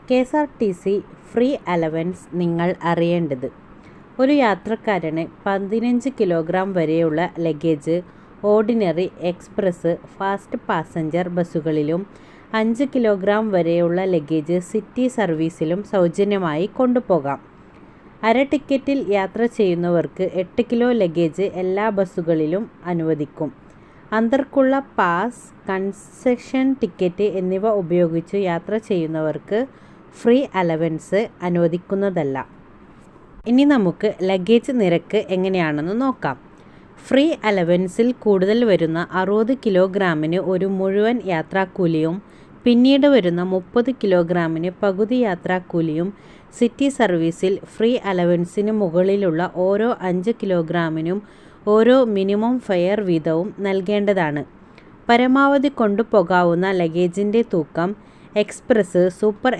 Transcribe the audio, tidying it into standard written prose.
KSRTC free allowance നിങ്ങൾ അറിയേണ്ടത്. ഒരു യാത്രക്കാരന് 15 കിലോഗ്രാം വരെയുള്ള luggage ordinary, express, fast passenger ബസ്സുകളിലും 5 കിലോഗ്രാം വരെയുള്ള ലഗേജ് സിറ്റി സർവീസിലും സൗജന്യമായി കൊണ്ടുപോകാം. അര ടിക്കറ്റിൽ യാത്ര ചെയ്യുന്നവർക്ക് 8 കിലോ ലഗേജ് എല്ലാ ബസ്സുകളിലും അനുവദിക്കും. അന്തർക്കുള്ള പാസ്, കൺസെഷൻ ടിക്കറ്റ് എന്നിവ ഉപയോഗിച്ച് യാത്ര ചെയ്യുന്നവർക്ക് ഫ്രീ അലവൻസ് അനുവദിക്കുന്നതല്ല. ഇനി നമുക്ക് ലഗേജ് നിരക്ക് എങ്ങനെയാണെന്ന് നോക്കാം. ഫ്രീ അലവൻസിൽ കൂടുതൽ വരുന്ന 60 കിലോഗ്രാമിന് ഒരു മുഴുവൻ യാത്രാക്കൂലിയും പിന്നീട് വരുന്ന 30 കിലോഗ്രാമിന് പകുതി യാത്രാക്കൂലിയും സിറ്റി സർവീസിൽ ഫ്രീ അലവൻസിന് മുകളിലുള്ള ഓരോ 5 കിലോഗ്രാമിനും ഓരോ മിനിമം ഫെയർ വീതവും നൽകേണ്ടതാണ്. പരമാവധി കൊണ്ടുപോകാവുന്ന ലഗേജിൻ്റെ തൂക്കം എക്സ്പ്രസ്, സൂപ്പർ